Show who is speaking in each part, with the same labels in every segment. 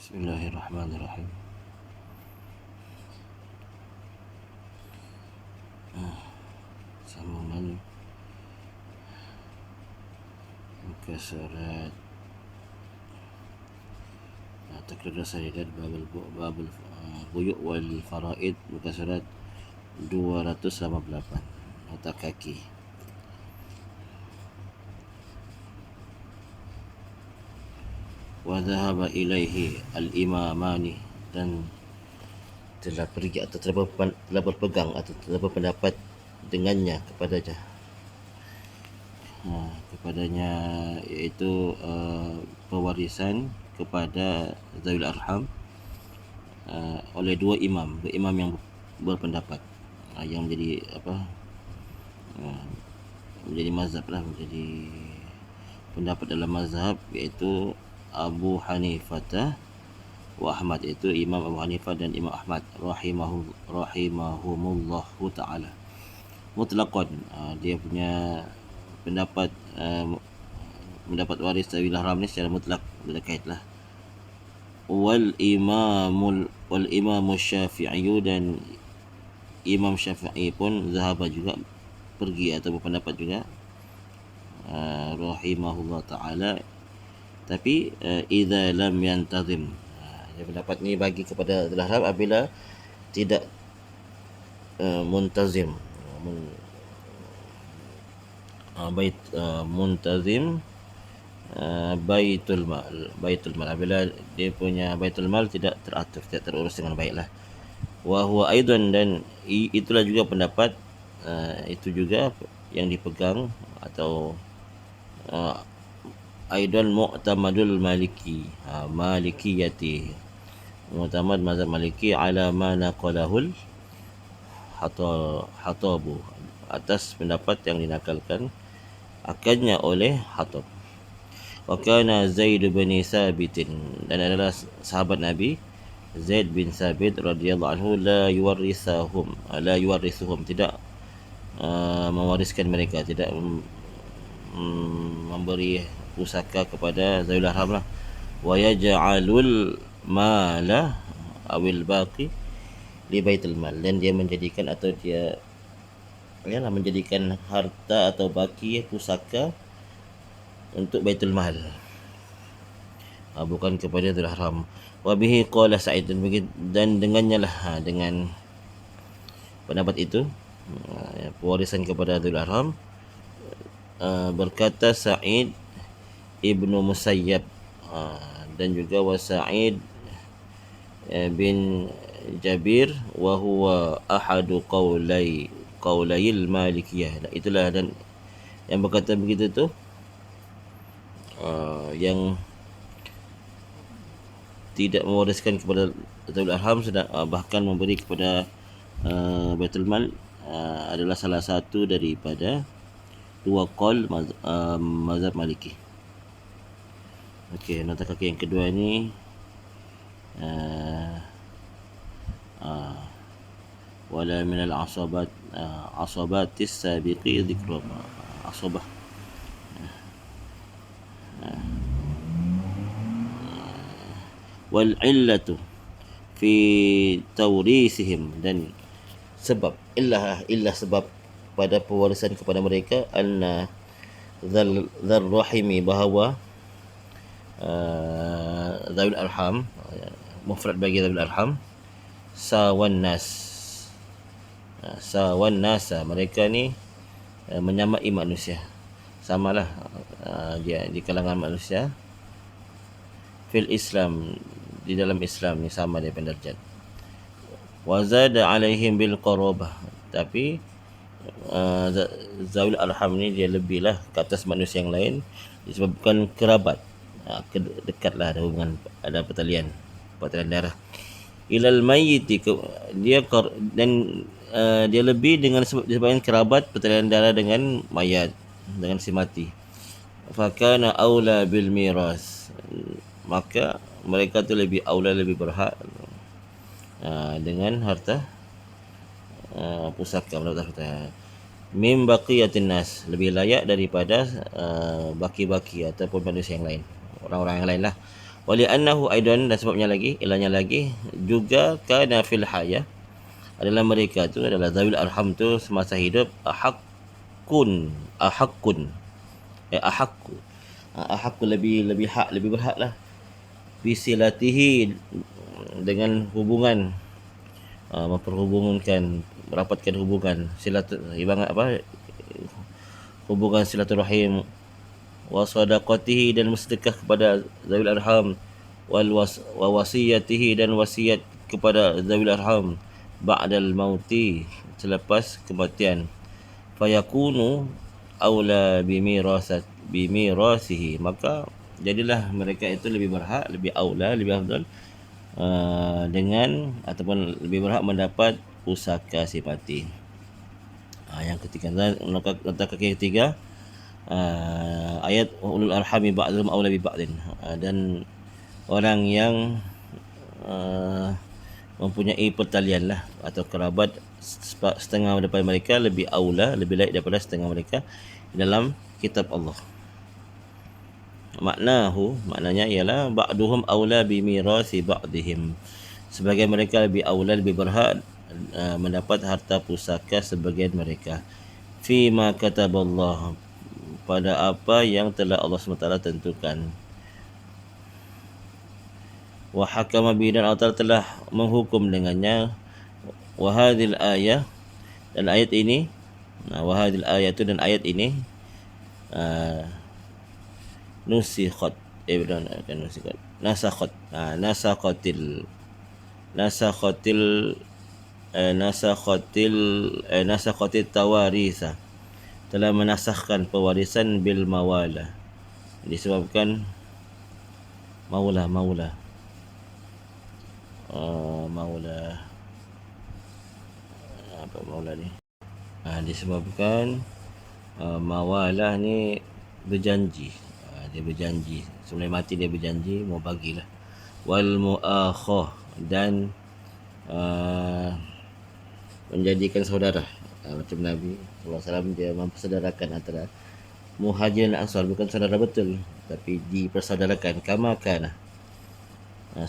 Speaker 1: Bismillahirrahmanirrahim. Sambungan muka surat Taqrir Saridat Babul Buyuk wal Faraid, muka surat 288, nota kaki. Wa dhahaba ilaihi al-imamani, dan telah pergi atau telah berpegang atau telah berpendapat dengannya kepadanya, iaitu pewarisan kepada Zawil Arham oleh dua imam yang berpendapat, yang menjadi menjadi mazhab lah, menjadi pendapat dalam mazhab, iaitu Abu Hanifah wa Ahmad, iaitu Imam Abu Hanifah dan Imam Ahmad rahimahumullahu ta'ala. Mutlaqan, dia punya pendapat mendapat waris Zawil Arham ni secara mutlak, berkait lah. Wal imamu Syafi'i, dan Imam Syafi'i pun zahaba juga, pergi atau berpendapat juga, rahimahullah ta'ala. Tapi idza lam yantazim, pendapat ni bagi kepada Zawil Arham apabila tidak muntazim, muntazim baitul mal, apabila dia punya baitul mal tidak teratur, tidak terurus dengan baiklah. Wa huwa aidan, dan itulah juga pendapat itu juga yang dipegang atau aidan mu'tamadul maliki, malikiyati, mu'tamad mazhab maliki, ala ma naqalahul hatabu, atas pendapat yang dinakalkan akannya oleh Hatab. Wa kana Zaid bin Sabit, dan adalah sahabat Nabi Zaid bin Sabit radhiyallahu anhu, la yuwarrisuhum, tidak mewariskan mereka, tidak memberi pusaka kepada Zawil Arham lah. Wa yaj'alul mala awil baqi li baitul mal, dan dia menjadikan atau dia menjadikan harta atau baki pusaka untuk baitul mal, bukan kepada Zawil Arham. Wa bihi qala Sa'id, dan dengannya lah, dengan pendapat itu, pewarisan kepada Zawil Arham, berkata Sa'id ibnu Musayyab, dan juga wa Sa'id bin Jabir, wa huwa ahadu qaulayil malikiyah. Itulah, dan yang berkata begitu tu yang tidak mewariskan kepada Zawil Arham, bahkan memberi kepada baitul mal, adalah salah satu daripada dua qaul mazhab maliki. Okey, nota kaki yang kedua ni wala minal asabatis sabiqi dzikru asabah. Wal illatu fi tawrisihim, dan sebab illah sebab pada pewarisan kepada mereka, anna dzal rahimi, bahawa Zawil Arham, mufrad bagi Zawil Arham, sawan nasa, mereka ni menyamai manusia, samalah dia di kalangan manusia, fil Islam, di dalam Islam ni sama dia penderajat. Wa zada alaihim bil qarabah, tapi Zawil Arham ni dia lebihlah ke atas manusia yang lain disebabkan kerabat, dekatlah, ada hubungan, ada pertalian darah. Ilal mayyiti, dan dia lebih dengan disebabkan kerabat, pertalian darah dengan mayat, dengan si mati. Fakana aula bil miras, maka mereka tu lebih aula, lebih berhak dengan harta pusaka, mendapat harta. Mim baqiyatin nas, lebih layak daripada baki-baki ataupun manusia yang lain, orang-orang yang lain lah. Wali annahu aidan, dan sebabnya lagi, ilahnya lagi, juga kana fil hayah, adalah mereka tu adalah zawil arham tu semasa hidup ahakun ahakku ahakku lebih hak, lebih berhak lah, bisilatihi, dengan hubungan, memperhubungkan, merapatkan hubungan, ibarat apa, hubungan silaturahim, wa sadaqatihi, dan bersedekah kepada zawil arham, wa wasiyatihi, dan wasiat kepada zawil arham, ba'dal mauti, selepas kematian, fayakunu aula bimirasihi, maka jadilah mereka itu lebih berhak, lebih aula, lebih afdal, dengan ataupun lebih berhak mendapat pusaka si mati. Yang ketiga, kaki ketiga, ayat ulul arhami ba'dhum aula bi ba'din, dan orang yang mempunyai pertalian lah atau kerabat setengah daripada mereka lebih aula, lebih baik daripada setengah mereka dalam kitab Allah. Maknanya ialah ba'duhum aula bi mirasi ba'dihim, sebagian mereka lebih aula, lebih berhak mendapat harta pusaka sebagian mereka, fi ma kataballah, pada apa yang telah Allah SWT tentukan, wa hakama bi, dan Allah telah menghukum dengannya, wa hadhil ayah, dan ayat ini, wa hadhil ayatu, dan ayat ini, nusikhat, bukan nusikhat, nasakhat, nasakhatil tawarisa, telah menasahkan pewarisan bil mawala, disebabkan maula apa maula ni, disebabkan mawalah ni berjanji, dia berjanji sebelum mati, dia berjanji mau bagilah, wal muakhah, dan menjadikan saudara, macam Nabi SAW, dia mempersaudarakan antara Muhajirin dan Ansar, bukan saudara betul tapi dipersaudarakan, kama kana,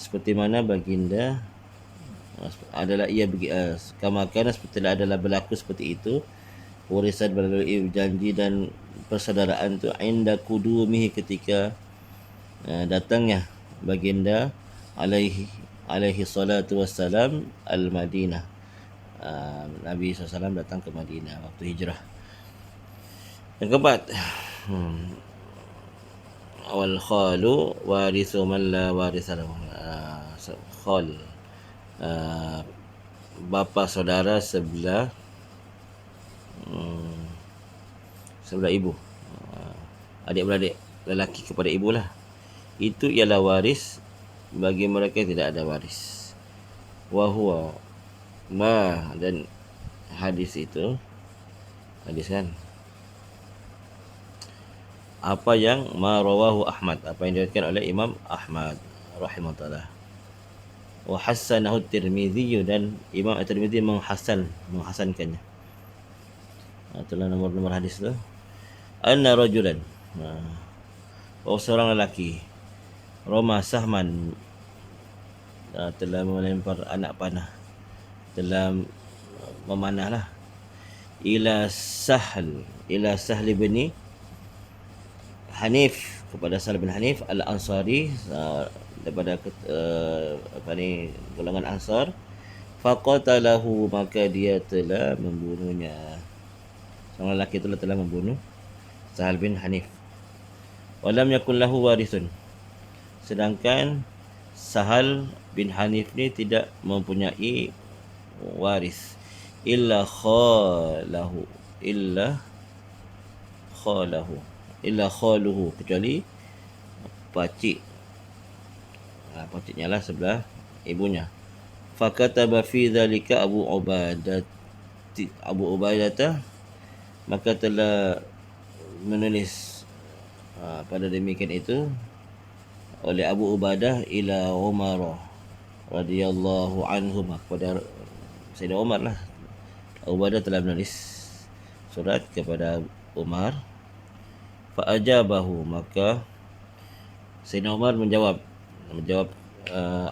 Speaker 1: seperti mana baginda adalah ia kama kana, seperti adalah berlaku seperti itu, warisan melalui janji dan persaudaraan tu, inda kudumihi, ketika datangnya baginda alaihi salatu wassalam al-Madinah, Nabi SAW datang ke Madinah waktu hijrah. Yang keempat, wal khalu warithu man la warisa lahu, khal, bapa saudara sebelah ibu, adik-beradik lelaki kepada ibu lah, itu ialah waris bagi mereka yang tidak ada waris. Wa huwa ma, dan hadis kan, apa yang ma rawahu Ahmad, apa yang diriwayatkan oleh Imam Ahmad rahimahullah, wa hassanahu Tirmizi, dan Imam At-Tirmizi menghasankannya. Itulah nomor hadis tu. Anna rajulan, seorang lelaki, roma sahman, telah melempar anak panah, telah memanahlah, ila Sahl bin Hanif, kepada Sahl bin Hanif al-Ansari, daripada golongan Ansar, faqatalahu, maka dia telah membunuhnya. Seorang lelaki itu telah membunuh Sahl bin Hanif. Walam yakun lahu warithun, sedangkan Sahl bin Hanif ni tidak mempunyai waris, illa khaluhu, kecuali pakciknya lah, sebelah ibunya. Fakataba fi dhalika Abu Ubaidah, maka telah menulis pada demikian itu oleh Abu Ubaidah ila Umar radhiyallahu anhu, kepada Sayyidina Umar lah. Abu Ubaidah telah menulis surat kepada Umar. Fa ajabahu, maka Sayyidina Umar menjawab Menjawab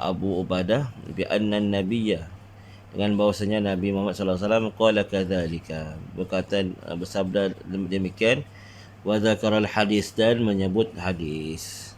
Speaker 1: Abu Ubadah bi anna nabiyya, dengan bahwasanya Nabi Muhammad sallallahu alaihi wasallam qala kadzalika, berkata bersabda demikian, wa dzakara al hadis, dan menyebut hadis.